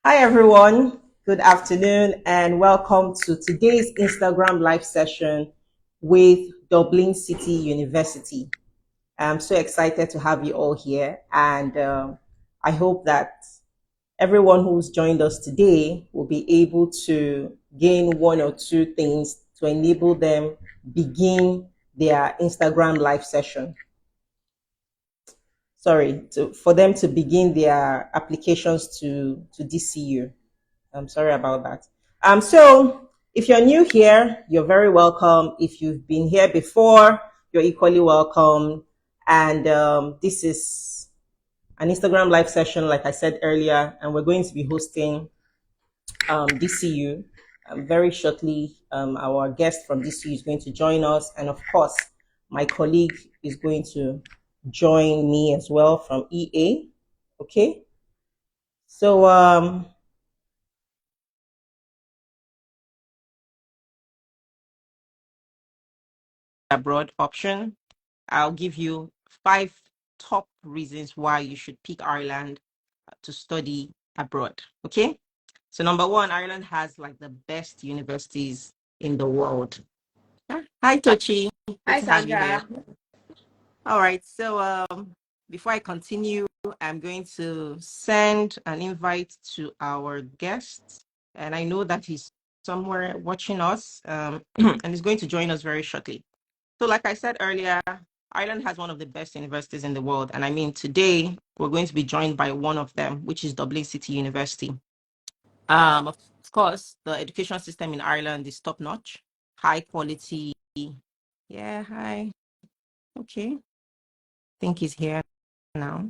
Hi everyone, good afternoon and welcome to today's Instagram live session with Dublin City University. I'm so excited to have you all here and I hope that everyone who's joined us today will be able to gain one or two things to enable them begin their Instagram live session. For them to begin their applications to DCU. I'm sorry about that. So if you're new here, you're very welcome. If you've been here before, you're equally welcome. And this is an Instagram live session, like I said earlier, and we're going to be hosting DCU very shortly. Our guest from DCU is going to join us, and of course, my colleague is going to join me as well from EA. Okay, so abroad option. I'll give you 5 top reasons why you should pick Ireland to study abroad. Okay. So number one, Ireland has like the best universities in the world. Hi, Tochi. Good Hi, to have you here. Sandra. All right. So before I continue, I'm going to send an invite to our guest, and I know that he's somewhere watching us, and he's going to join us very shortly. So, like I said earlier, Ireland has one of the best universities in the world. And I mean, today we're going to be joined by one of them, which is Dublin City University. Of course, the education system in Ireland is top notch, high quality. Yeah, hi. Okay. I think he's here now.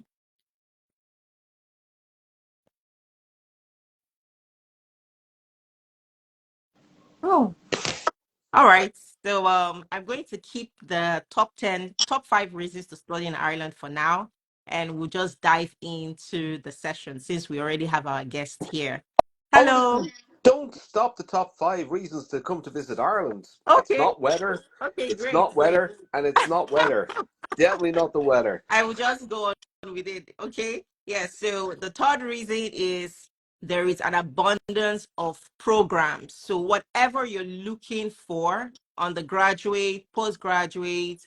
Oh, all right. So I'm going to keep the top 5 reasons to study in Ireland for now, and we'll just dive into the session since we already have our guest here. Oh, Hello. listen, don't stop the top 5 reasons to come to visit Ireland. It's Okay. not weather, Okay, it's great, not great. weather, and it's not weather. Definitely not the weather. I will just go on with it. Okay. Yeah. So the third reason is there is an abundance of programs. So whatever you're looking for, undergraduate, postgraduate,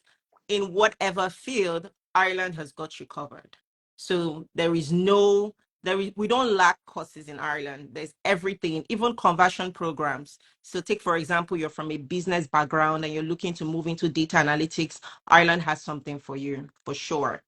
in whatever field, Ireland has got you covered. So we don't lack courses in Ireland. There's everything, even conversion programs. So take, for example, you're from a business background and you're looking to move into data analytics. Ireland has something for you for sure.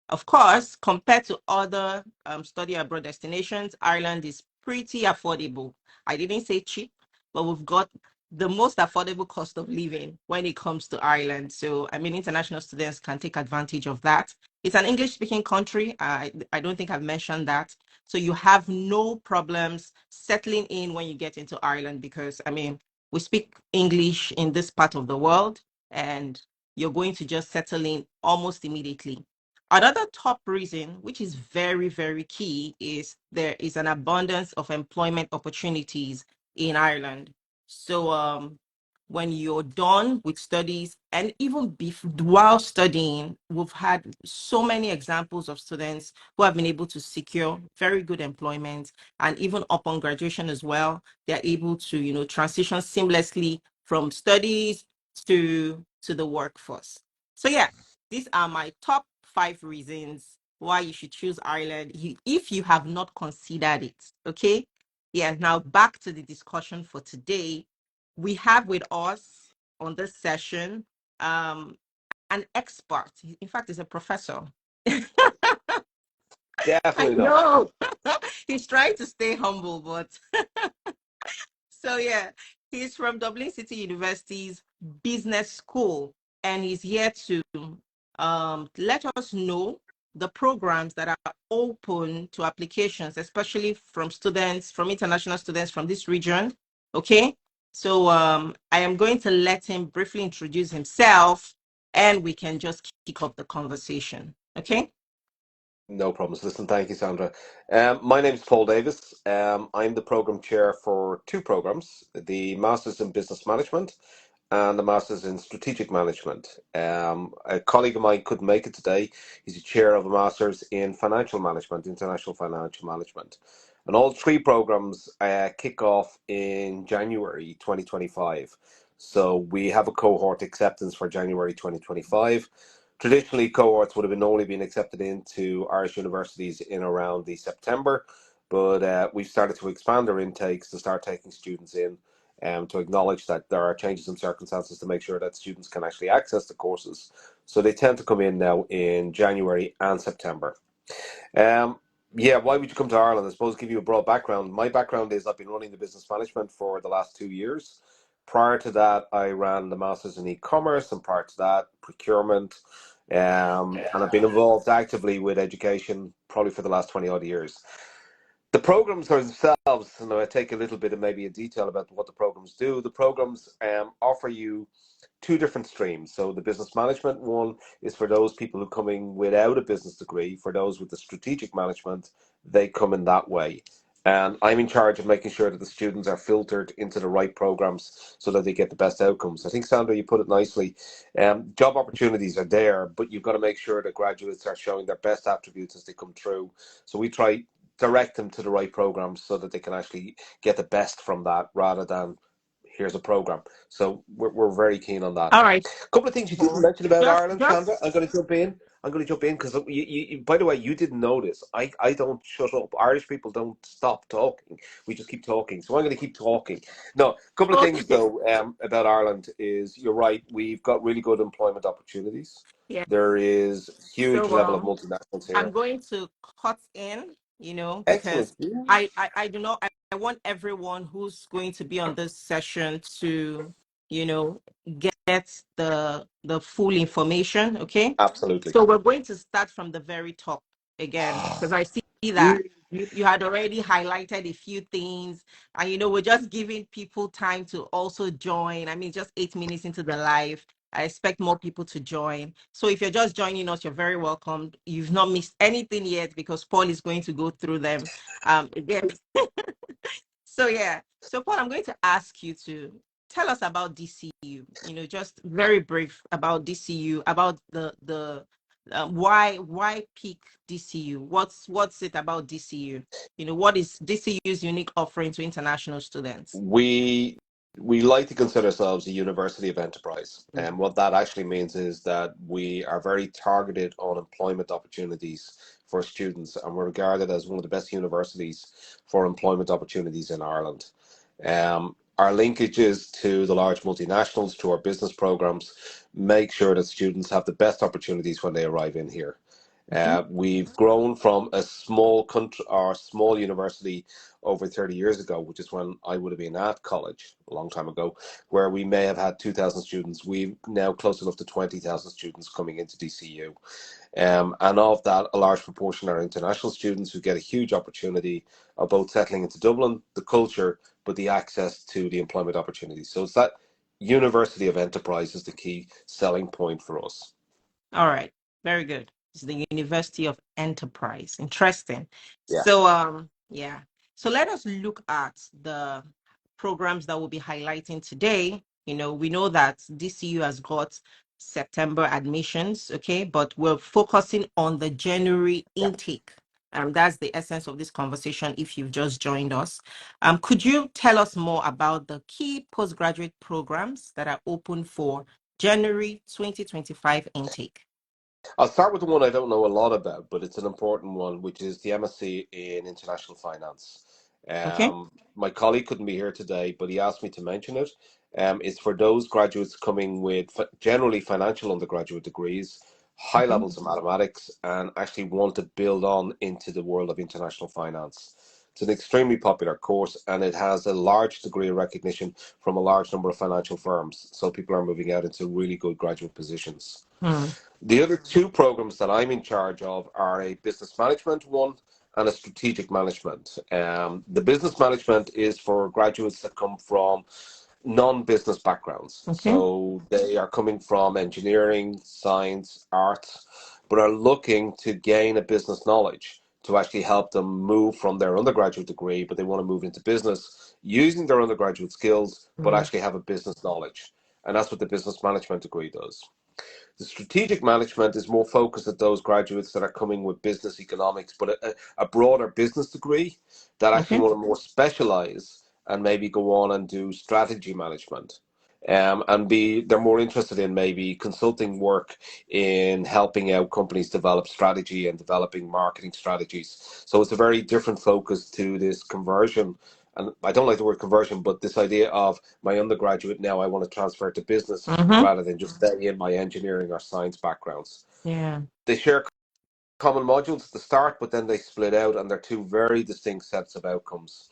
Of course, compared to other study abroad destinations, Ireland is pretty affordable. I didn't say cheap, but we've got the most affordable cost of living when it comes to Ireland. So, I mean, international students can take advantage of that. It's an English speaking country. I don't think I've mentioned that. So, you have no problems settling in when you get into Ireland because, I mean, we speak English in this part of the world and you're going to just settle in almost immediately. Another top reason, which is very, very key, is there is an abundance of employment opportunities in Ireland. So, when you're done with studies, and even while studying, we've had so many examples of students who have been able to secure very good employment, and even upon graduation as well, they're able to, transition seamlessly from studies to the workforce. So, yeah, these are my top 5 reasons why you should choose Ireland if you have not considered it. Okay. Yeah. Now back to the discussion for today. We have with us on this session an expert. In fact, he's a professor. I Definitely not. know. He's trying to stay humble, but so yeah, he's from Dublin City University's business school, and he's here to let us know the programs that are open to applications, especially from students, from international students from this region. Okay, so I am going to let him briefly introduce himself, and we can just kick off the conversation. Okay. No problems. Listen, thank you, Sandra. My name is Paul Davis. I'm the program chair for 2 programs, the Masters in Business Management and the Masters in Strategic Management. A colleague of mine couldn't make it today. He's the chair of a Masters in Financial Management, International Financial Management. And all three programs kick off in January 2025. So we have a cohort acceptance for January 2025. Traditionally, cohorts would have been only been accepted into Irish universities in around the September, but we've started to expand our intakes to start taking students in, to acknowledge that there are changes in circumstances to make sure that students can actually access the courses. So they tend to come in now in January and September. Um, yeah, why would you come to Ireland? I suppose give you a broad background. My background is I've been running the business management for the last 2 years. Prior to that, I ran the Masters in e-commerce, and prior to that, procurement. And I've been involved actively with education probably for the last 20 odd years. The programs themselves, and I take a little bit of maybe a detail about what the programs do. The programs offer you two different streams. So the business management one is for those people who are coming without a business degree. For those with the strategic management, they come in that way. And I'm in charge of making sure that the students are filtered into the right programs so that they get the best outcomes. I think, Sandra, you put it nicely. Job opportunities are there, but you've got to make sure that graduates are showing their best attributes as they come through. So we try direct them to the right programs so that they can actually get the best from that rather than here's a program. So we're very keen on that. All right. A couple of things you didn't So mention about just Ireland, Sandra. just I'm going to jump in. I'm going to jump in because by the way, you didn't notice. I don't shut up. Irish people don't stop talking. We just keep talking. So I'm going to keep talking. No, a couple of things okay. though about Ireland is you're right. We've got really good employment opportunities. Yeah. There is huge So level of multinationals I'm here. going to cut in, Excellent. because Yeah. I do not, I want everyone who's going to be on this session to, you know, get the full information. Okay. Absolutely. So we're going to start from the very top again, because I see that you had already highlighted a few things, and we're just giving people time to also join. I mean, just 8 minutes into the live. I expect more people to join. So if you're just joining us, you're very welcome. You've not missed anything yet because Paul is going to go through them again. So yeah. So Paul, I'm going to ask you to tell us about DCU. Just very brief about DCU, about the why pick DCU? What's it about DCU? What is DCU's unique offering to international students? We we like to consider ourselves a university of enterprise, and what that actually means is that we are very targeted on employment opportunities for students, and we're regarded as one of the best universities for employment opportunities in Ireland. Our linkages to the large multinationals, to our business programs, make sure that students have the best opportunities when they arrive in here. Mhm. We've grown from a small country or small university over 30 years ago, which is when I would have been at college a long time ago, where we may have had 2,000 students. We've now close enough to 20,000 students coming into DCU. And of that, a large proportion are international students who get a huge opportunity of both settling into Dublin, the culture, but the access to the employment opportunities. So it's that university of enterprise is the key selling point for us. All right. Very good. It's the University of Enterprise. Interesting. Yeah. So yeah. So let us look at the programs that we'll be highlighting today. We know that DCU has got September admissions, okay, but we're focusing on the January Yeah. intake. That's the essence of this conversation if you've just joined us. Could you tell us more about the key postgraduate programs that are open for January 2025 intake? I'll start with the one I don't know a lot about, but it's an important one, which is the MSc in International Finance. Okay. My colleague couldn't be here today, but he asked me to mention it. It's for those graduates coming with generally financial undergraduate degrees, high Mhm. levels of mathematics, and actually want to build on into the world of international finance. It's an extremely popular course, and it has a large degree of recognition from a large number of financial firms. So people are moving out into really good graduate positions. Hmm. The other two programs that I'm in charge of are a business management one and a strategic management. The business management is for graduates that come from non-business backgrounds. Okay. So they are coming from engineering, science, arts, but are looking to gain a business knowledge to actually help them move from their undergraduate degree, but they want to move into business using their undergraduate skills, but Hmm. actually have a business knowledge. And that's what the business management degree does. The strategic management is more focused at those graduates that are coming with business economics, but a broader business degree that actually Okay. want to more specialize and maybe go on and do strategy management. And they're more interested in maybe consulting work in helping out companies develop strategy and developing marketing strategies. So it's a very different focus to this conversion. And I don't like the word conversion, but this idea of my undergraduate now I want to transfer to business Mm-hmm. rather than just stay in my engineering or science backgrounds. Yeah. They share common modules at the start, but then they split out, and they're two very distinct sets of outcomes.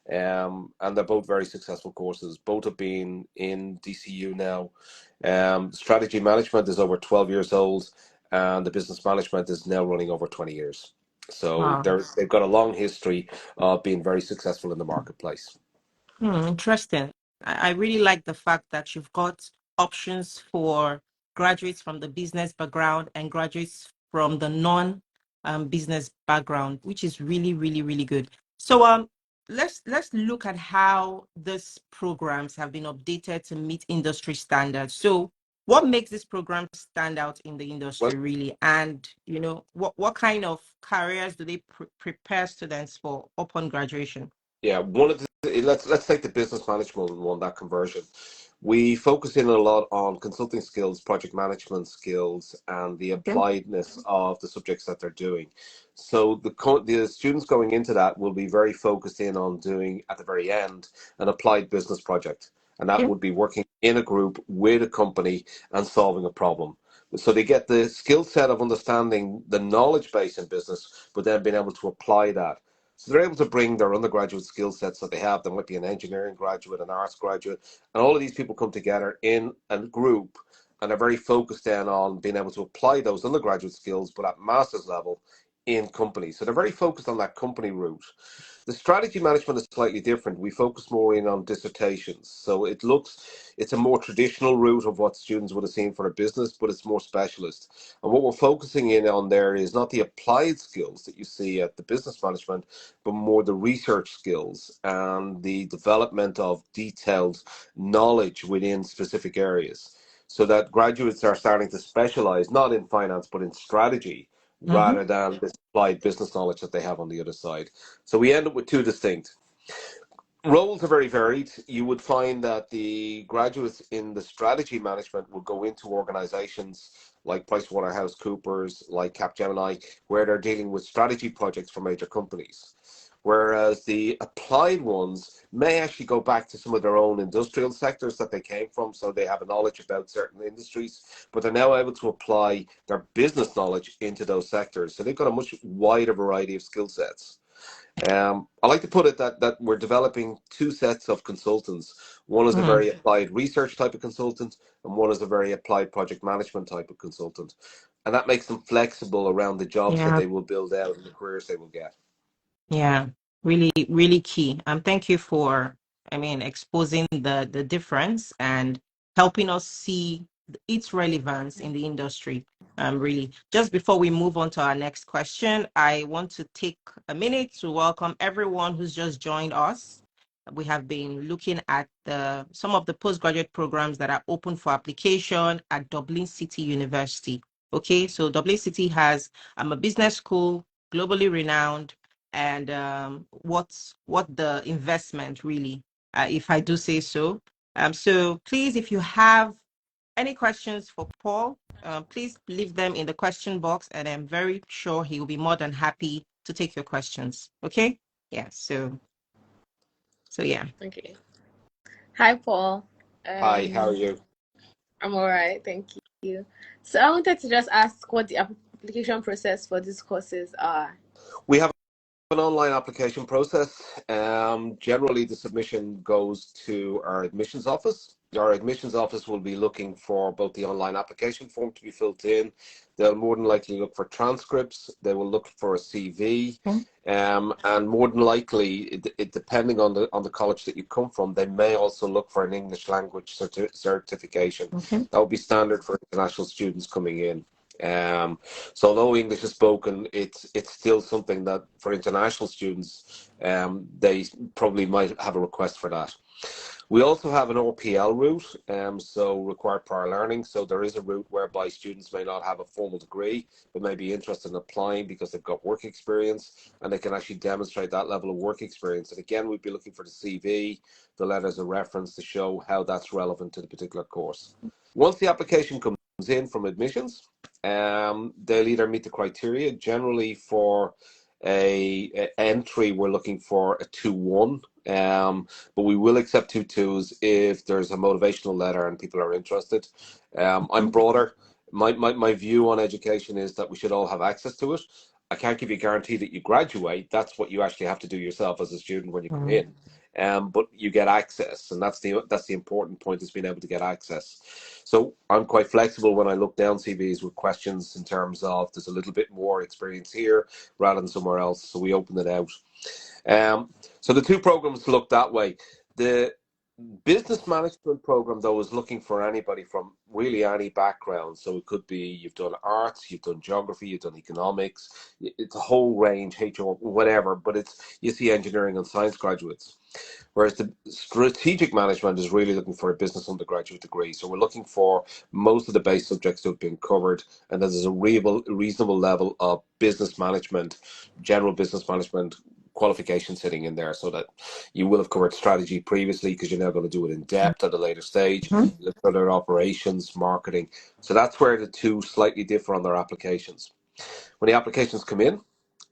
And they're both very successful courses. Both have been in DCU now. Strategy management is over 12 years old, and the business management is now running over 20 years. So Wow. they've got a long history of being very successful in the marketplace. Interesting. I really like the fact that you've got options for graduates from the business background and graduates from the non business background, which is really, really, really good. So let's look at how these programs have been updated to meet industry standards. So what makes this program stand out in the Well, industry really? And what kind of careers do they prepare students for upon graduation? yeah, one of the let's take the business management one, that conversion. We focus in a lot on consulting skills, project management skills, and the Okay. appliedness of the subjects that they're doing. So the students going into that will be very focused in on doing at the very end an applied business project, and that Yeah. would be working in a group with a company and solving a problem. So they get the skill set of understanding the knowledge base in business, but then being able to apply that. So they're able to bring their undergraduate skill sets that they have. There might be an engineering graduate, an arts graduate, and all of these people come together in a group and are very focused then on being able to apply those undergraduate skills, but at master's level in companies. So they're very focused on that company route. The strategy management is slightly different. We focus more in on dissertations. So it's a more traditional route of what students would have seen for a business, but it's more specialist. And what we're focusing in on there is not the applied skills that you see at the business management, but more the research skills and the development of detailed knowledge within specific areas. So that graduates are starting to specialize not in finance, but in strategy Mm-hmm. rather than this applied business knowledge that they have on the other side. So we end up with two distinct roles are very varied. You would find that the graduates in the strategy management will go into organizations like PricewaterhouseCoopers, like Capgemini, where they're dealing with strategy projects for major companies. Whereas the applied ones may actually go back to some of their own industrial sectors that they came from, so they have a knowledge about certain industries, but they're now able to apply their business knowledge into those sectors. So they've got a much wider variety of skill sets. I like to put it that we're developing two sets of consultants. One is a Mm. very applied research type of consultant, and one is a very applied project management type of consultant. And that makes them flexible around the jobs that Yeah. they will build out and the careers they will get. Yeah, really, really key. Thank you for, exposing the difference and helping us see its relevance in the industry. Really. Just before we move on to our next question, I want to take a minute to welcome everyone who's just joined us. We have been looking at some of the postgraduate programs that are open for application at Dublin City University. Okay, so Dublin City has a business school, globally renowned, and what the investment really, if I do say so. So please, if you have any questions for Paul, please leave them in the question box, and I'm very sure he will be more than happy to take your questions. Okay? Yeah. So yeah. Okay. Hi, Paul. Hi, how are Um, you? I'm all right, thank you. So I wanted to just ask what the application process for these courses are. We have an online application process. Generally, the submission goes to our admissions office. Our admissions office will be looking for both the online application form to be filled in. They'll more than likely look for transcripts. They will look for a CV, Okay. and more than likely, depending on the college that you come from, they may also look for an English language certification. Okay. That would be standard for international students coming in. So although English is spoken, it's still something that for international students, they probably might have a request for that. We also have an RPL route, so required prior learning. So there is a route whereby students may not have a formal degree, but may be interested in applying because they've got work experience and they can actually demonstrate that level of work experience. And again, we'd be looking for the CV, the letters of reference to show how that's relevant to the particular course. Once the application comes in from admissions, they'll either meet the criteria. Generally, for a entry, we're looking for a 2-1. But we will accept 2-2s if there's a motivational letter and people are interested. I'm broader. My view on education is that we should all have access to it. I can't give you a guarantee that you graduate. That's what you actually have to do yourself as a student when you come in. But you get access, and that's the important point, is being able to get access. So I'm quite flexible when I look down CVs with questions in terms of there's a little bit more experience here rather than somewhere else. So we open it out. So the two programs look that way. The business management program, though, is looking for anybody from really any background. So it could be you've done arts, you've done geography, you've done economics. It's a whole range, HR, whatever. But you see engineering and science graduates. Whereas the strategic management is really looking for a business undergraduate degree. So we're looking for most of the base subjects to have been covered, and there's a reasonable level of business management, general business management qualification sitting in there, so that you will have covered strategy previously because you're now going to do it in depth at a later stage. Look at their operations, marketing. So that's where the two slightly differ on their applications. When the applications come in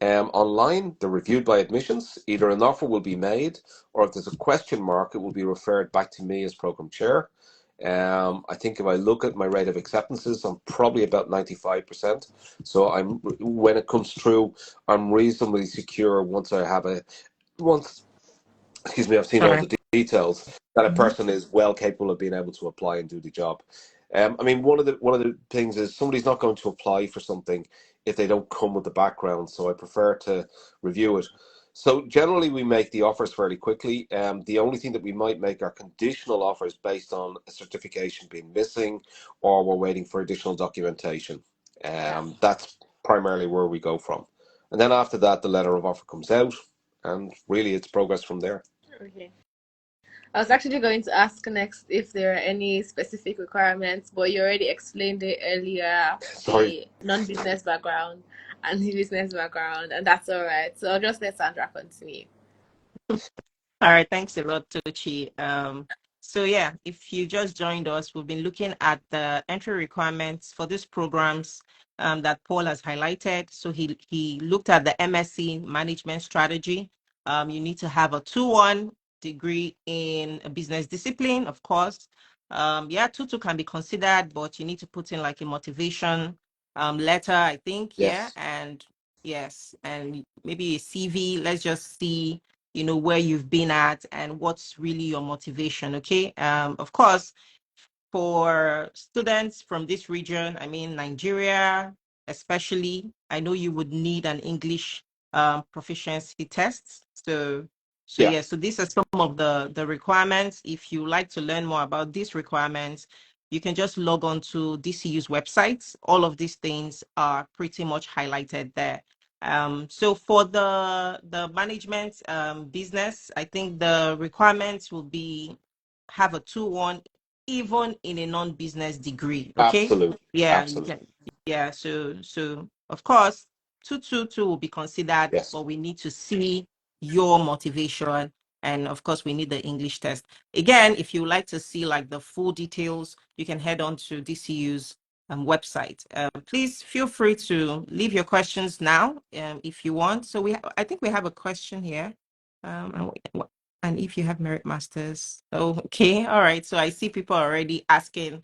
online, they're reviewed by admissions. Either an offer will be made, or if there's a question mark, it will be referred back to me as program chair. I think if I look at my rate of acceptances, I'm probably about 95%. So when it comes through, I'm reasonably secure once I've seen all the details, that a person is well capable of being able to apply and do the job. One of the things is somebody's not going to apply for something if they don't come with the background. So I prefer to review it. So generally, we make the offers fairly quickly. The only thing that we might make are conditional offers based on a certification being missing, or we're waiting for additional documentation. That's primarily where we go from. And then after that, the letter of offer comes out, and really it's progress from there. Okay. I was actually going to ask next if there are any specific requirements, but you already explained it earlier. Sorry. The non-business background and the business background, and that's all right. So I'll just let Sandra continue. All right, thanks a lot, Tochi. So yeah, if you just joined us, we've been looking at the entry requirements for these programs that Paul has highlighted. So he looked at the MSc Management Strategy. You need to have a 2-1 degree in a business discipline, of course. 2-2 can be considered, but you need to put in like a motivation letter, I think. Yes. And maybe a CV. Let's just see where you've been at and what's really your motivation. Okay. Of course, for students from this region, Nigeria, especially, I know you would need an English proficiency test. So these are some of the requirements. If you like to learn more about these requirements, you can just log on to DCU's website. All of these things are pretty much highlighted there. So for the management business, I think the requirements will be have a 2-1 even in a non-business degree. Okay. Absolutely. Yeah, you Absolutely. can. Yeah. So of course, 2-2 will be considered, Yes. but we need to see your motivation. And of course, we need the English test. Again, if you like to see like the full details, you can head on to DCU's website. Please feel free to leave your questions now if you want. So I think we have a question here. And if you have merit masters. Oh, okay. All right. So I see people already asking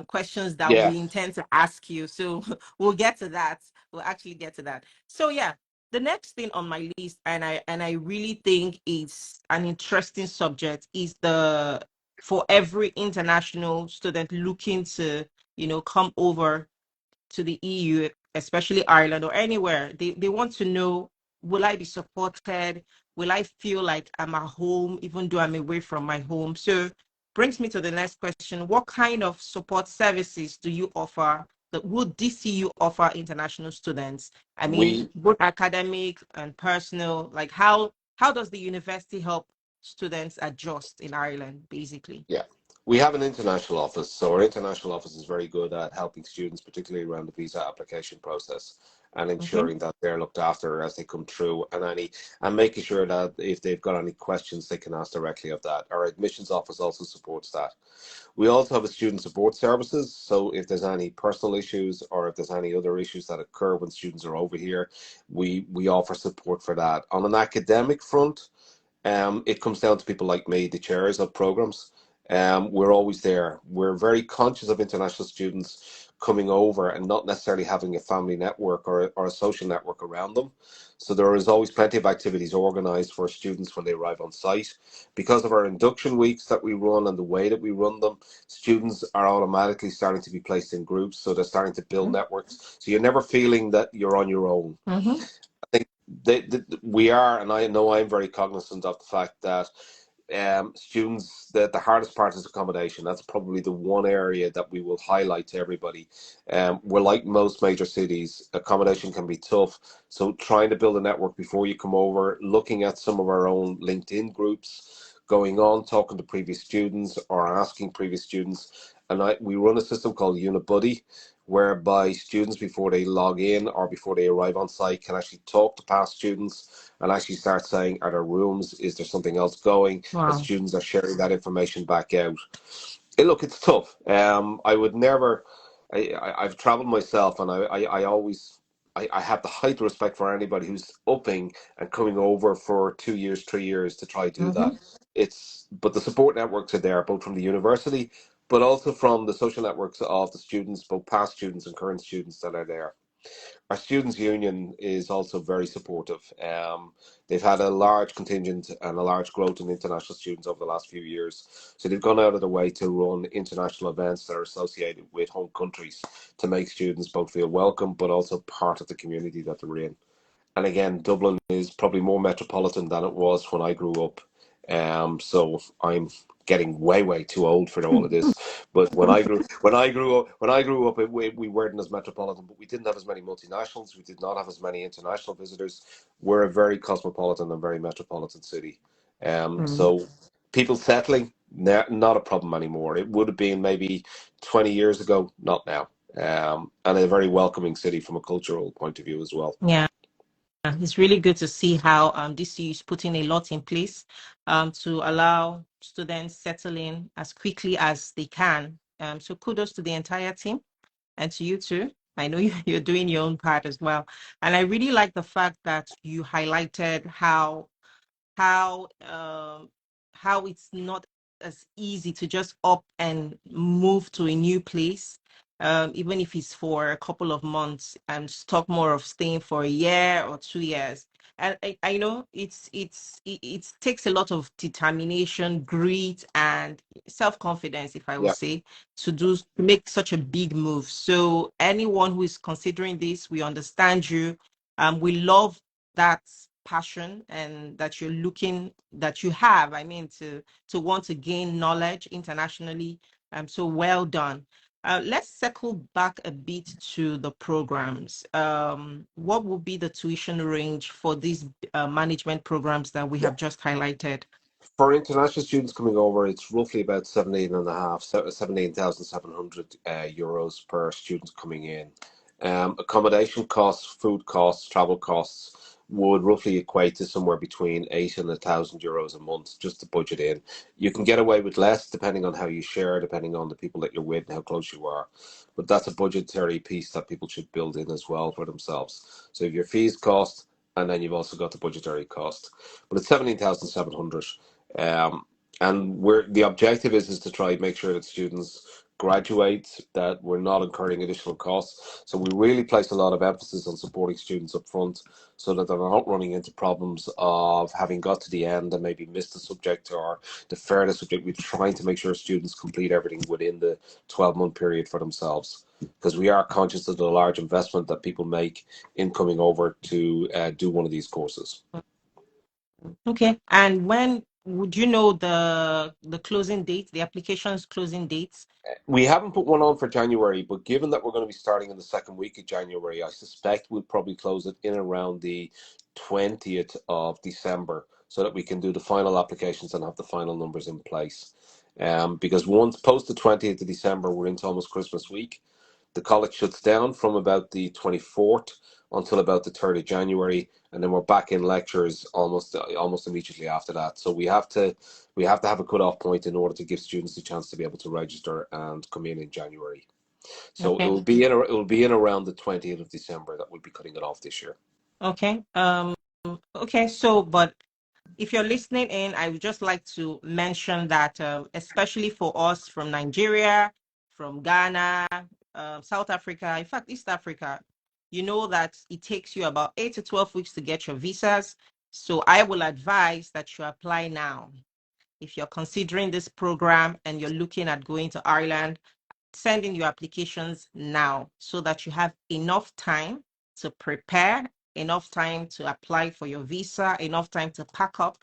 questions that Yeah. we intend to ask you. So we'll get to that. We'll actually get to that. So yeah, the next thing on my list, and I really think it's an interesting subject, is for every international student looking to, come over to the EU, especially Ireland or anywhere, they want to know, will I be supported? Will I feel like I'm at home even though I'm away from my home? So brings me to the next question. What kind of support services do you offer? That would DCU offer international students? We Both academic and personal. Like how does the university help students adjust in Ireland, basically. Yeah. We have an international office, so our international office is very good at helping students, particularly around the visa application process, and Okay. ensuring that they're looked after as they come through, and making sure that if they've got any questions, they can ask directly of that. Our admissions office also supports that. We also have a student support services, so if there's any personal issues or if there's any other issues that occur when students are over here, we offer support for that. On an academic front, it comes down to people like me, the chairs of programs. We're always there. We're very conscious of international students coming over and not necessarily having a family network or a social network around them. So there is always plenty of activities organised for students when they arrive on site. Because of our induction weeks that we run and the way that we run them, students are automatically starting to be placed in groups. So they're starting to build networks. So you're never feeling that you're on your own. Mm-hmm. I think we are, and I know I'm very cognizant of the fact that students, the hardest part is accommodation. That's probably the one area that we will highlight to everybody. We're like most major cities, accommodation can be tough. So trying to build a network before you come over, looking at some of our own LinkedIn groups, going on, talking to previous students or asking previous students. And we run a system called UnitBuddy, whereby students, before they log in or before they arrive on site, can actually talk to past students and actually start saying, are there rooms? Is there something else going? And Wow. students are sharing that information back out. Look, it's tough. I would never. I've traveled myself, and I always. I have the height of respect for anybody who's upping and coming over for 2 years, 3 years to try to do that. Mm-hmm. But the support networks are there, both from the university, but also from the social networks of the students, both past students and current students that are there. Our students' union is also very supportive. They've had a large contingent and a large growth in international students over the last few years. So they've gone out of their way to run international events that are associated with home countries to make students both feel welcome, but also part of the community that they're in. And again, Dublin is probably more metropolitan than it was when I grew up. So I'm getting way too old for all of this. But when I grew up, we weren't as metropolitan, but we didn't have as many multinationals. We did not have as many international visitors. We're a very cosmopolitan and very metropolitan city. Mm. So people settling, not a problem anymore. It would have been maybe 20 years ago, not now. And a very welcoming city from a cultural point of view as well. Yeah. It's really good to see how DCU is putting a lot in place to allow students settle in as quickly as they can. So kudos to the entire team and to you too. I know you're doing your own part as well. And I really like the fact that you highlighted how um how it's not as easy to just up and move to a new place, even if it's for a couple of months, and just talk more of staying for a year or 2 years. And I know it takes a lot of determination, grit, and self-confidence, if I would Yeah. say, to make such a big move. So anyone who is considering this, we understand you. We love that passion and that you're looking that you have, I mean, to want to gain knowledge internationally. So well done. Let's circle back a bit to the programs. What will be the tuition range for these management programs that we Yeah. have just highlighted? For international students coming over, it's roughly about 17,700 euros per student coming in. Accommodation costs, food costs, travel costs would roughly equate to somewhere between 8 and 1,000 euros a month, just to budget in. You can get away with less depending on how you share, depending on the people that you're with and how close you are. But that's a budgetary piece that people should build in as well for themselves. So if your fees cost, and then you've also got the budgetary cost. But it's 17,700. Um, and the objective is to try and make sure that students graduate, that we're not incurring additional costs. So we really place a lot of emphasis on supporting students up front so that they're not running into problems of having got to the end and maybe missed a subject or deferred a subject. We're trying to make sure students complete everything within the 12-month period for themselves, because we are conscious of the large investment that people make in coming over to do one of these courses. Okay. And when would you know the closing date, the application's closing dates? We haven't put one on for January, but given that we're going to be starting in the second week of January, I suspect we'll probably close it in around the 20th of December. so that we can do the final applications and have the final numbers in place. Because once post the 20th of December, we're into almost Christmas week. The college shuts down from about the 24th until about the 3rd of January, and then we're back in lectures almost immediately after that. So we have to have a cut-off point in order to give students the chance to be able to register and come in January. So Okay. it will be in around the 20th of December that we'll be cutting it off this year. Okay. Okay. So, but if you're listening in, I would just like to mention that, especially for us from Nigeria, from Ghana, South Africa, in fact, East Africa, you know that it takes you about 8 to 12 weeks to get your visas. So I will advise that you apply now. If you're considering this program and you're looking at going to Ireland, send in your applications now so that you have enough time to prepare, enough time to apply for your visa, enough time to pack up,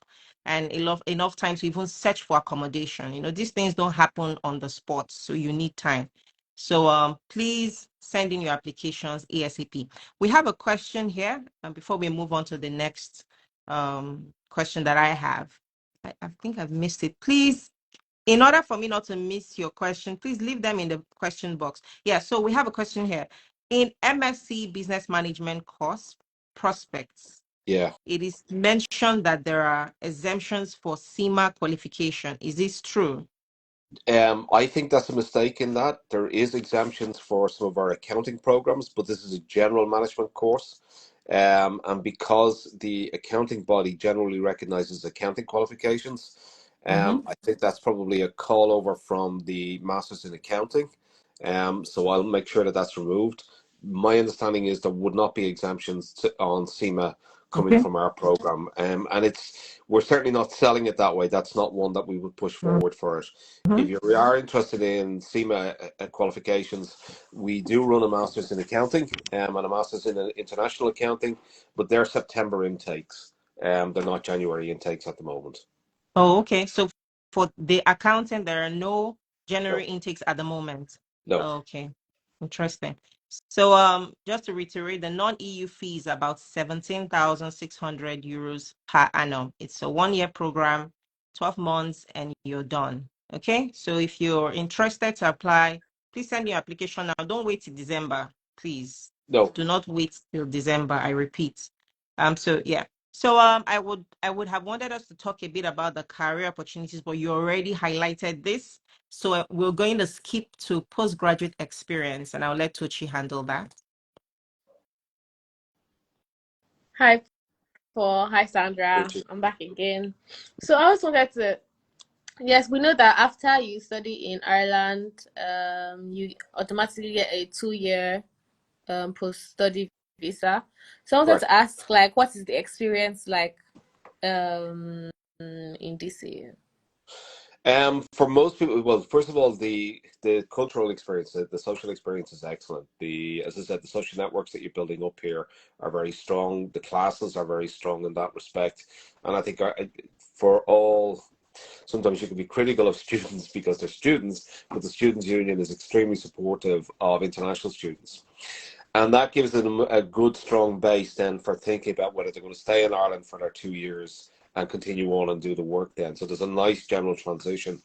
and enough time to even search for accommodation. You know, these things don't happen on the spot, so you need time. So please send in your applications ASAP. We have a question here, and before we move on to the next question that I have, I think I've missed it. Please, in order for me not to miss your question, please leave them in the question box. Yeah, so we have a question here. In MSc Business Management course prospects, Yeah. it is mentioned that there are exemptions for CIMA qualification. Is this true? I think that's a mistake in that. There is exemptions for some of our accounting programs, but this is a general management course. And because the accounting body generally recognizes accounting qualifications, Mm-hmm. I think that's probably a call over from the Masters in Accounting. So I'll make sure that that's removed. My understanding is there would not be exemptions on CIMA coming Okay. from our program. And we're certainly not selling it that way. That's not one that we would push forward for it. Mm-hmm. If you are interested in CIMA qualifications, we do run a master's in accounting and a master's in international accounting, but they're September intakes. They're not January intakes at the moment. Oh, okay. So for the accountant, there are no No, January intakes at the moment. no. Okay. Interesting. So just to reiterate, the non-EU fee is about 17,600 euros per annum. It's a 1-year program, 12 months, and you're done. Okay. So if you're interested to apply, please send your application now. Don't wait till December, please. No. Do not wait till December. I repeat. So yeah. So I would have wanted us to talk a bit about the career opportunities, but you already highlighted this. So we're going to skip to postgraduate experience, and I'll let Tochi handle that. Hi, Paul. Hi, Sandra. I'm back again. So I also wanted to, yes, we know that after you study in Ireland, you automatically get a 2-year post-study visa. So I wanted Correct. to ask, like, what is the experience like in DC? For most people, well, first of all, the cultural experience, the social experience is excellent. As I said, the social networks that you're building up here are very strong. The classes are very strong in that respect, and I think for all, sometimes you can be critical of students because they're students, but the students' union is extremely supportive of international students. And that gives them a good, strong base then for thinking about whether they're going to stay in Ireland for their 2 years and continue on and do the work then. So there's a nice general transition.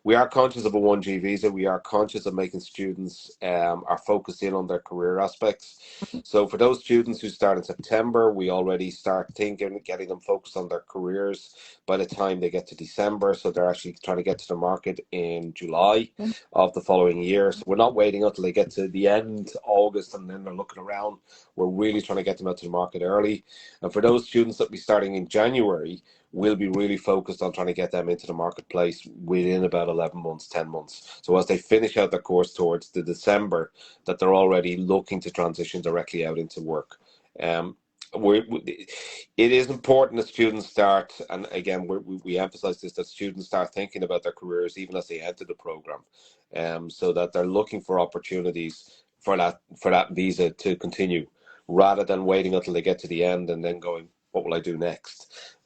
We are conscious of a 1G visa. We are conscious of making students are focused in on their career aspects. So for those students who start in September, we already start thinking, getting them focused on their careers by the time they get to December. So they're actually trying to get to the market in July of the following year. So we're not waiting until they get to the end August and then they're looking around. We're really trying to get them out to the market early. And for those students that be starting in January, we'll be really focused on trying to get them into the marketplace within about 11 months, 10 months. So as they finish out their course towards the December, that they're already looking to transition directly out into work. Um, it is important that students start, and again, we emphasize this, that students start thinking about their careers even as they enter the program, so that they're looking for opportunities for that visa to continue, rather than waiting until they get to the end and then going, what will I do next?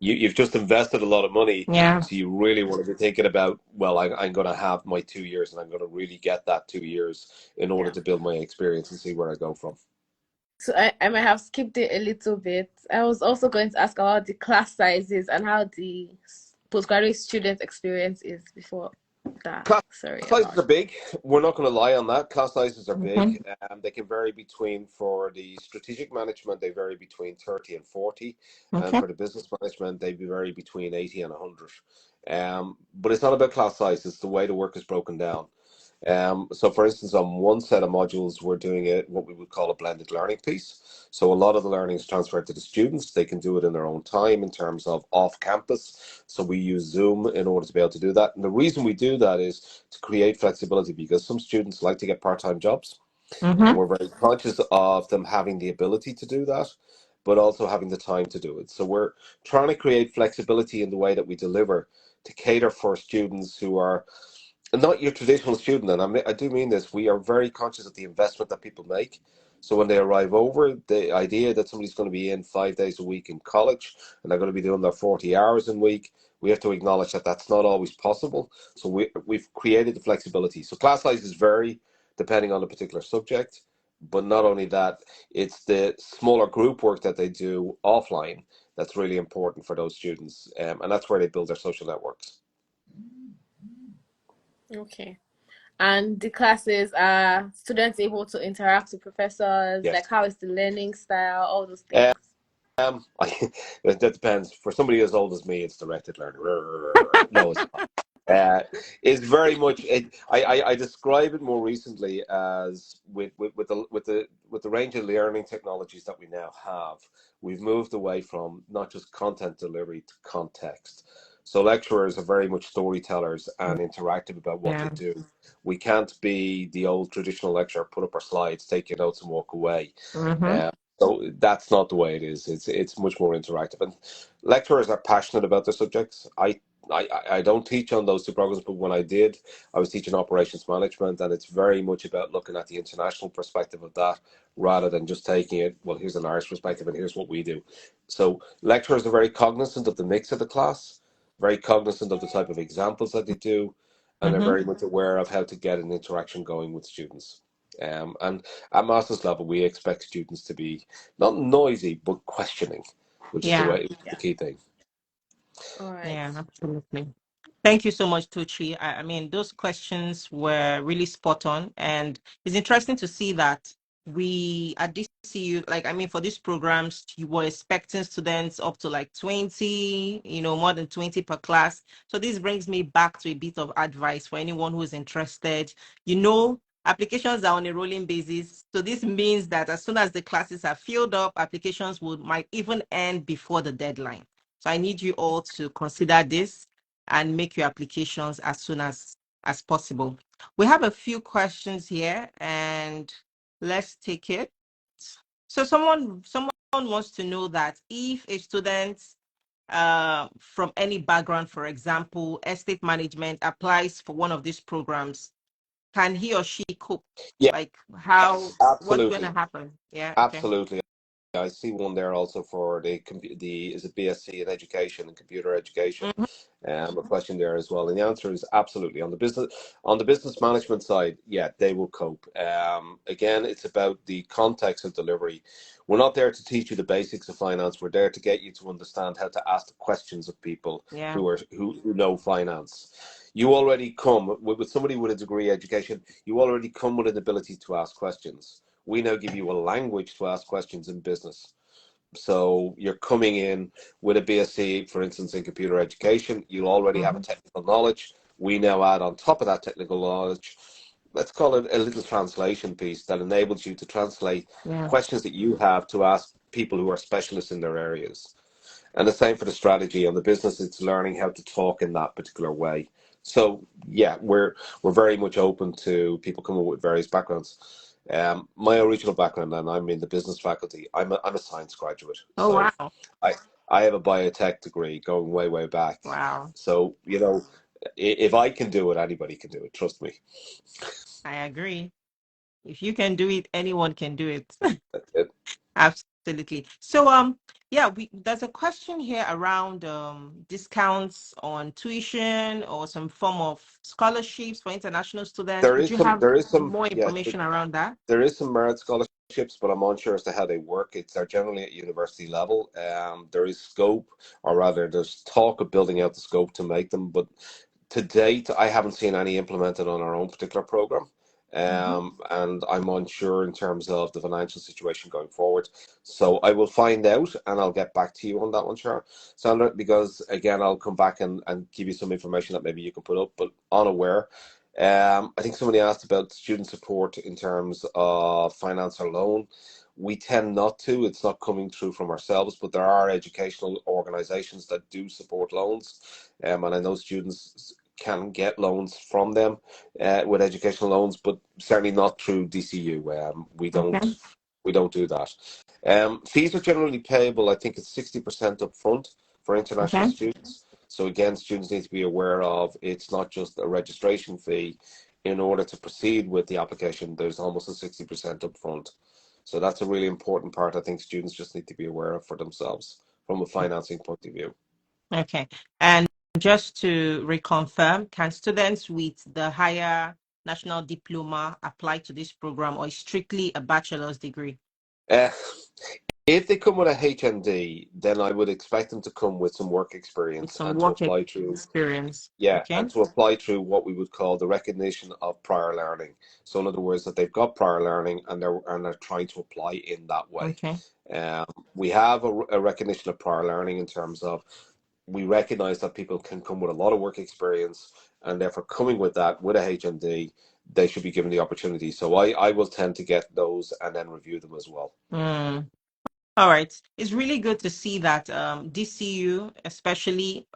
You've just invested a lot of money, Yeah. so you really want to be thinking about, well, I'm going to have my 2 years and I'm going to really get that 2 years in order Yeah. to build my experience and see where I go from. So I might have skipped it a little bit. I was also going to ask about the class sizes and how the postgraduate student experience is before that. Class Sorry sizes about are big. We're not going to lie on that. Class sizes are Mm-hmm. big. They can vary between, for the strategic management, they vary between 30 and 40. And Okay. for the business management, they vary between 80 and 100. But it's not about class size, it's the way the work is broken down. So, for instance, on one set of modules, we're doing it what we would call a blended learning piece. So, a lot of the learning is transferred to the students. They can do it in their own time in terms of off campus. So, we use Zoom in order to be able to do that. And the reason we do that is to create flexibility because some students like to get part time jobs, and Mm-hmm. we're very conscious of them having the ability to do that, but also having the time to do it. So, we're trying to create flexibility in the way that we deliver to cater for students who are not your traditional student, and I do mean this. We are very conscious of the investment that people make. So when they arrive over, the idea that somebody's going to be in 5 days a week in college and they're going to be doing their 40 hours a week, we have to acknowledge that that's not always possible. So we've created the flexibility. So class sizes vary depending on the particular subject, but not only that, it's the smaller group work that they do offline that's really important for those students, and that's where they build their social networks. that. Okay. And the classes, are students able to interact with professors? Yes. Like, how is the learning style? All those things. That depends. For somebody as old as me, it's directed learning. No, it's not. It's very much. I describe it more recently as with the range of learning technologies that we now have, we've moved away from not just content delivery to context. So lecturers are very much storytellers and interactive about what they Yeah. do. We can't be the old traditional lecturer, put up our slides, take your notes, and walk away. Mm-hmm. Uh, so that's not the way it is. It's much more interactive, and lecturers are passionate about their subjects. I don't teach on those two programs, but when I did, I was teaching operations management, and it's very much about looking at the international perspective of that rather than just taking it. Well, here's an Irish perspective, and here's what we do. So lecturers are very cognizant of the mix of the class, very cognizant of the type of examples that they do, and they're Mm-hmm. very much aware of how to get an interaction going with students. And at master's level, we expect students to be not noisy, but questioning, which is Yeah. the key thing. All right. Yeah, absolutely. Thank you so much, Tucci. I mean, those questions were really spot on. And it's interesting to see that we at DCU, like, I mean, for these programs, you were expecting students up to like 20, more than 20 per class. So this brings me back to a bit of advice for anyone who is interested. Applications are on a rolling basis. So this means that as soon as the classes are filled up, applications might even end before the deadline. So I need you all to consider this and make your applications as soon as possible. We have a few questions here, and let's take it. So someone wants to know that if a student from any background, for example, estate management, applies for one of these programs, can he or she cope? Yeah, Like what's going to absolutely, happen? Yeah, okay. absolutely. I see one there also for the is it BSc in education and computer education. Mhm. A question there as well, and the answer is absolutely. On the business management side, yeah, they will cope. Again, it's about the context of delivery. We're not there to teach you the basics of finance. We're there to get you to understand how to ask the questions of people Yeah. who know finance. You already come with somebody with a degree education. You already come with an ability to ask questions. We now give you a language to ask questions in business. So you're coming in with a BSc, for instance, in computer education. You'll already have a Hmm. technical knowledge. We now add on top of that technical knowledge, let's call it a little translation piece that enables you to translate Yeah. questions that you have to ask people who are specialists in their areas. And the same for the strategy on the business. It's learning how to talk in that particular way. So yeah, we're very much open to people coming with various backgrounds. My original background, and I'm in the business faculty. I'm a science graduate, Oh, so wow. I I have a biotech degree going way back. Wow. So if I can do it, anybody can do it. Trust me. I agree. If you can do it, anyone can do it. It- Absolutely. So yeah, there's a question here around discounts on tuition or some form of scholarships for international students. There Would is you some have there is some more yeah information around that? there is some merit scholarship. but I'm unsure as to how they work. They're generally at university level. There is scope, or rather, there's talk of building out the scope to make them, but to date, I haven't seen any implemented on our own particular program. And I'm unsure in terms of the financial situation going forward. So I will find out and I'll get back to you on that one, Sandra, because again, I'll come back and give you some information that maybe you can put up, but unaware. I think somebody asked about student support in terms of finance or loan. We tend not to, it's not coming through from ourselves, but there are educational organizations that do support loans. And I know students can get loans from them with educational loans, but certainly not through DCU. Okay. We don't do that. Fees are generally payable. I think it's 60% up front for international Okay. students. So again, students need to be aware of it's not just a registration fee. In order to proceed with the application, there's almost a 60% up front. So that's a really important part. I think students just need to be aware of for themselves from a financing point of view. Okay. And just to reconfirm, can students with the higher national diploma apply to this program, or is strictly a bachelor's degree? Uh, if they come with a HND, then I would expect them to come with some work With experience some and to work apply through, experience. yeah, Okay. and to apply through what we would call the recognition of prior learning. So in other words, that they've got prior learning and they're trying to apply in that way. Okay. Um, we have a recognition of prior learning in terms of we recognize that people can come with a lot of work experience and therefore coming with that with a HND, they should be given the opportunity. So I will tend to get those and then review them as well. Mm. All right. It's really good to see that DCU, especially,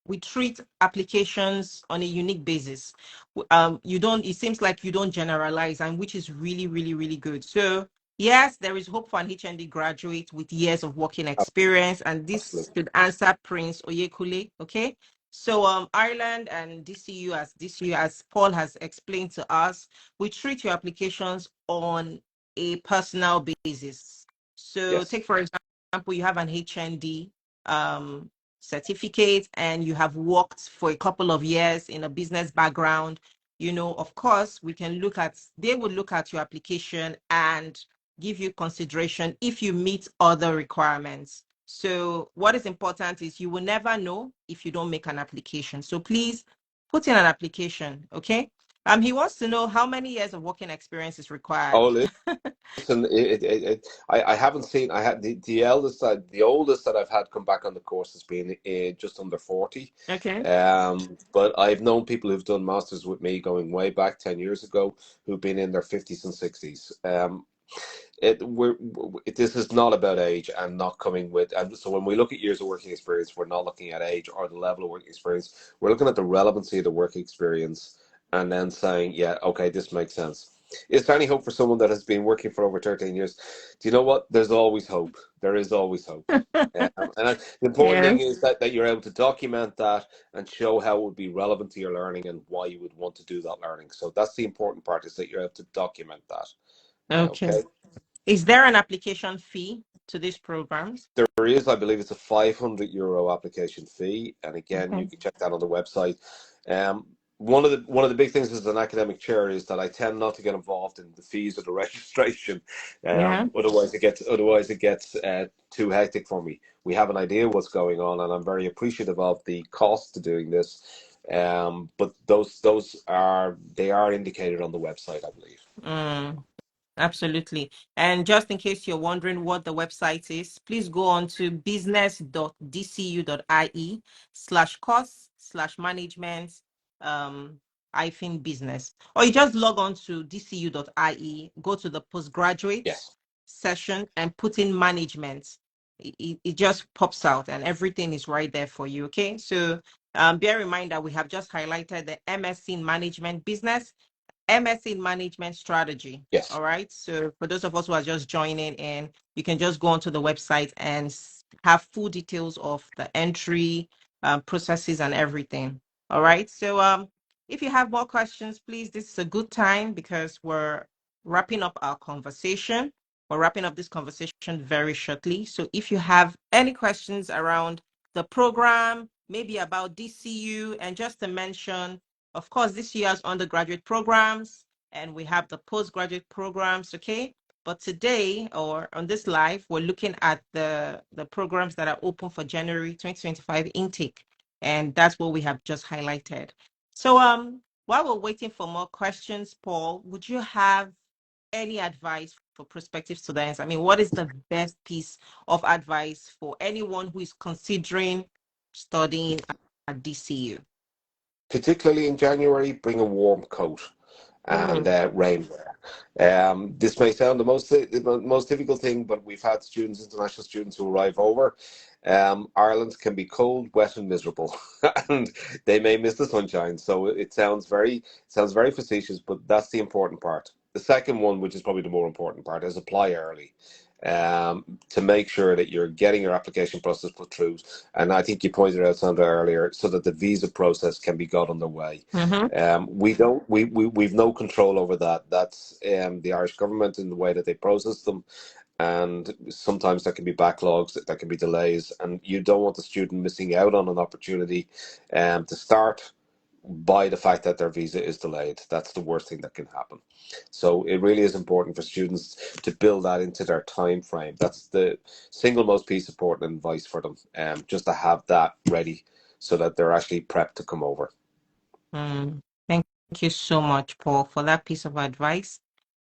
we treat applications on a unique basis. You don't, it seems like you don't generalize, and which is really, really, really good. So, yes, there is hope for an HND graduate with years of working experience, and this Absolutely. should answer Prince Oyekule. Okay. So, Ireland and DCU, as Paul has explained to us, we treat your applications on a personal basis. So Yes. take, for example, you have an HND certificate and you have worked for a couple of years in a business background. Of course, they would look at your application and give you consideration if you meet other requirements. So what is important is you will never know if you don't make an application. So please put in an application, okay? He wants to know how many years of working experience is required. Oh, listen, I haven't seen. I had the oldest that I've had come back on the course has been just under 40. Okay. But I've known people who've done masters with me going way back 10 years ago who've been in their 50s and 60s. This is not about age and not coming with. And so when we look at years of working experience, we're not looking at age or the level of working experience. We're looking at the relevancy of the work experience and then saying, yeah, okay, this makes sense. Is there any hope for someone that has been working for over 13 years? Do you know what? There's always hope. There is always hope. The important thing Yes. is that you're able to document that and show how it would be relevant to your learning and why you would want to do that learning. So that's the important part, is that you're able to document that. Okay. Okay. Is there an application fee to these programs? There is, I believe it's a €500 application fee. And again, Okay. you can check that on the website. Um, one of the big things as an academic chair is that I tend not to get involved in the fees of the registration. Yeah. Otherwise it gets too hectic for me. We have an idea what's going on, and I'm very appreciative of the cost to doing this. But they are indicated on the website, I believe. Mm. Absolutely. And just in case you're wondering what the website is, please go on to business.dcu.ie/course/management hyphen business. Or you just log on to dcu.ie, go to the postgraduate Yes. session and put in management. It just pops out and everything is right there for you. Okay. So bear in mind that we have just highlighted the MSc in management business, MSc in management strategy. Yes. All right. So for those of us who are just joining in, you can just go onto the website and have full details of the entry processes and everything. All right. So if you have more questions, please, this is a good time because we're wrapping up our conversation. We're wrapping up this conversation very shortly. So if you have any questions around the program, maybe about DCU, and just to mention, of course, this year's undergraduate programs, and we have the postgraduate programs, okay? But today, or on this live, we're looking at the programs that are open for January 2025 intake. And that's what we have just highlighted. So while we're waiting for more questions, Paul, would you have any advice for prospective students? I mean, what is the best piece of advice for anyone who is considering studying at DCU? Particularly in January, bring a warm coat and Mm, rainwear. This may sound the most difficult thing, but we've had students, international students, who arrive over. Ireland can be cold, wet, and miserable, and they may miss the sunshine. So it sounds very facetious, but that's the important part. The second one, which is probably the more important part, is apply early. To make sure that you're getting your application process put through, and I think you pointed out, Sandra, earlier, so that the visa process can be got underway. mm-hmm. We don't, we've no control over that. That's the Irish government in the way that they process them, and sometimes there can be backlogs, there can be delays, and you don't want the student missing out on an opportunity to start by the fact that their visa is delayed. That's the worst thing that can happen. So it really is important for students to build that into their time frame. That's the single most piece of important advice for them, just to have that ready so that they're actually prepped to come over. Thank you so much, Paul, for that piece of advice.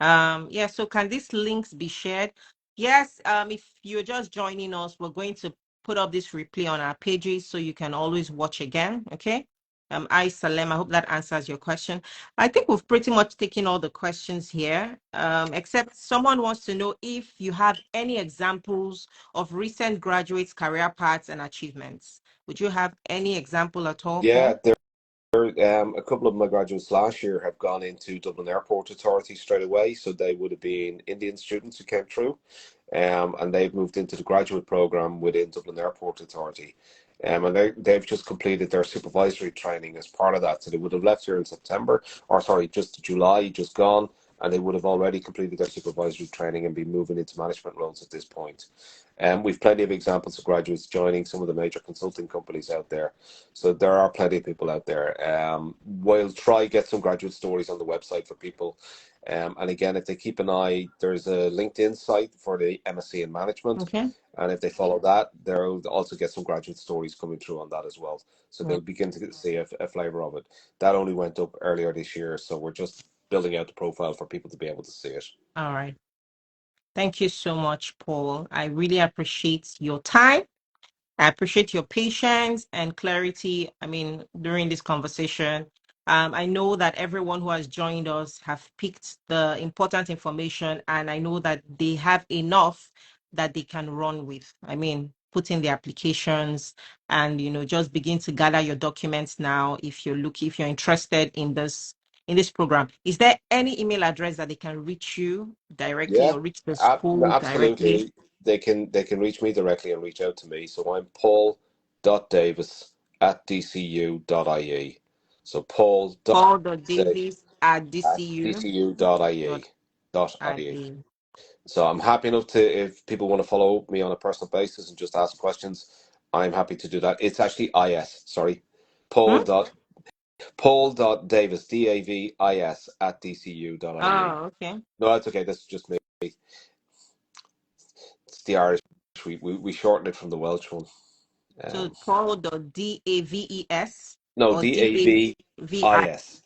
Yeah, so can these links be shared? Yes, if you're just joining us, we're going to put up this replay on our pages so you can always watch again. Okay. Salem, I hope that answers your question. I think we've pretty much taken all the questions here, except someone wants to know if you have any examples of recent graduates' career paths and achievements. Would you have any example at all, Yeah, Paul? a couple of my graduates last year have gone into Dublin Airport Authority straight away. So they would have been Indian students who came through, and they've moved into the graduate program within Dublin Airport Authority. And they've just completed their supervisory training as part of that. So they would have left here in September, or sorry, just July, just gone, and they would have already completed their supervisory training and be moving into management roles at this point. We've plenty of examples of graduates joining some of the major consulting companies out there. So there are plenty of people out there. We'll try get some graduate stories on the website for people. And again, if they keep an eye, there's a LinkedIn site for the MSc in management. Okay. And if they follow that, they'll also get some graduate stories coming through on that as well. So Yeah. they'll begin to see a flavor of it. That only went up earlier this year. So we're just building out the profile for people to be able to see it. All right. Thank you so much, Paul. I really appreciate your time. I appreciate your patience and clarity. I mean, during this conversation, I know that everyone who has joined us have picked the important information, and I know that they have enough that they can run with. I mean, put in the applications and just begin to gather your documents now. If you're interested in this program, is there any email address that they can reach you directly Yeah, or reach the school directly? absolutely. They can reach me directly and reach out to me. So I'm paul.davis@dcu.ie. So paul.davis Paul.davis at at DCU. dcu.ie. .ie. .ie. So I'm happy enough to, if people want to follow me on a personal basis and just ask questions, I'm happy to do that. It's actually IS, sorry. Hmm? Paul.davis, DAVIS @dcu.ie. Oh, okay. No, that's okay. That's just me. It's the Irish. We shortened it from the Welsh one. So Um, Paul.daves no, or DAVIS. DAVI.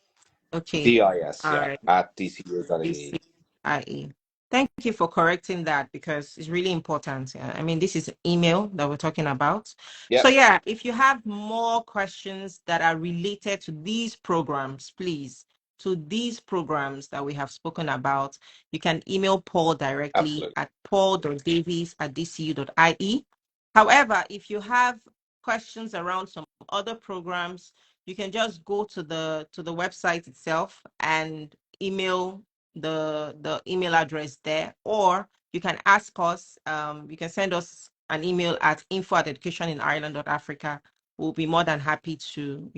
Okay. DIS, All yeah, right. at DCU.ie. DCIE. Thank you for correcting that because it's really important. I mean, this is email that we're talking about. So, Yep, yeah, if you have more questions that are related to these programs, please, to these programs that we have spoken about, you can email Paul directly absolutely. at paul.davies@dcu.ie. However, if you have questions around some other programs, you can just go to the website itself and email the email address there, or you can ask us. You can send us an email at info@educationinireland.africa. We'll be more than happy to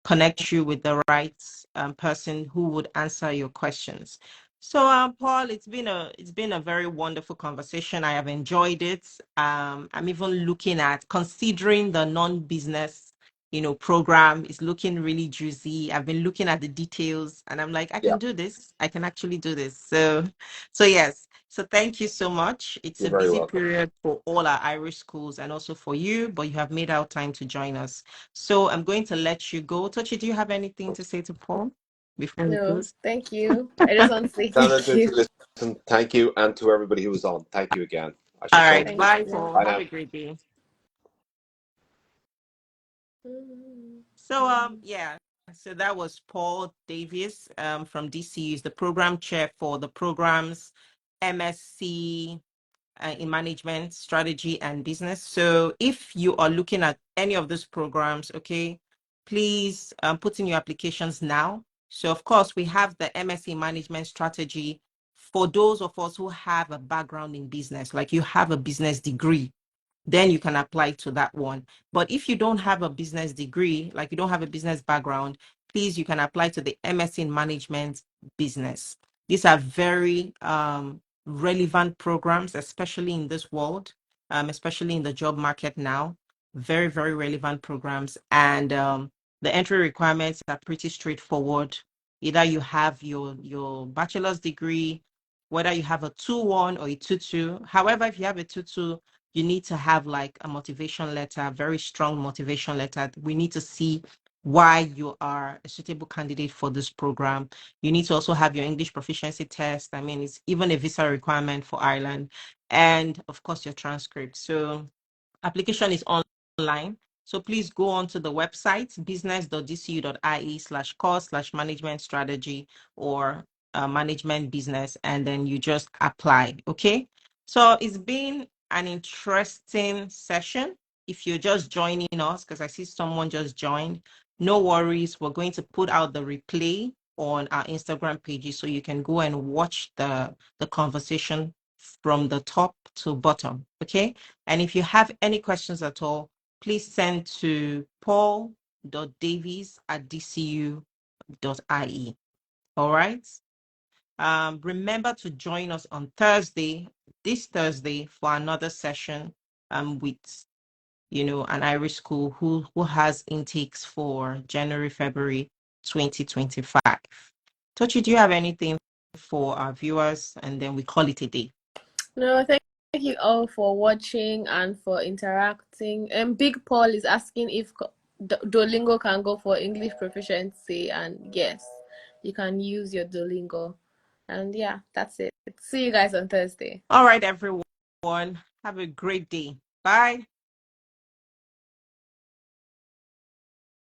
connect you with the right person who would answer your questions. So, Paul, it's been a very wonderful conversation. I have enjoyed it. I'm even looking at considering the non-business, program is looking really juicy. I've been looking at the details, and I'm like, I Yeah, can do this. I can actually do this. So yes. So thank you so much. It's You're a very busy welcome. period for all our Irish schools and also for you, but you have made out time to join us. So I'm going to let you go. Tochi, do you have anything to say to Paul before we No, close? thank you. I just want to say Sandra, thank if you. you listen, thank you, and to everybody who was on, thank you again. I All shall talk right. to you Thank Bye, soon. you. Paul. Bye Have now. a great day. Mm. So yeah, so that was Paul Davies from DCU, is the program chair for the programs MSc in management, strategy, and business. So if you are looking at any of these programs, okay, please put in your applications now. So of course we have the MSc in management strategy for those of us who have a background in business, like you have a business degree, then you can apply to that one. But if you don't have a business degree, like you don't have a business background, please, you can apply to the MS in Management Business. These are very relevant programs, especially in this world, especially in the job market now. Very, very relevant programs. And the entry requirements are pretty straightforward. Either you have your bachelor's degree, whether you have a 2-1 or a 2-2. However, if you have a 2-2, you need to have like a motivation letter, very strong motivation letter. We need to see why you are a suitable candidate for this program. You need to also have your English proficiency test. I mean, it's even a visa requirement for Ireland. And of course, your transcript. So application is online. So please go on to the website, business.dcu.ie/course/management strategy or management business, and then you just apply. Okay. So it's been an interesting session. If you're just joining us, because I see someone just joined, no worries. We're going to put out the replay on our Instagram pages so you can go and watch the conversation from the top to bottom. Okay. And if you have any questions at all, please send to paul.davies@dcu.ie. All right. Remember to join us on this Thursday, for another session with an Irish school who has intakes for January, February 2025. Tochi, do you have anything for our viewers? And then we call it a day. No, thank you all for watching and for interacting. And Big Paul is asking if Duolingo can go for English proficiency, and yes, you can use your Duolingo. And yeah, that's it. See you guys on Thursday. All right, everyone. Have a great day. Bye.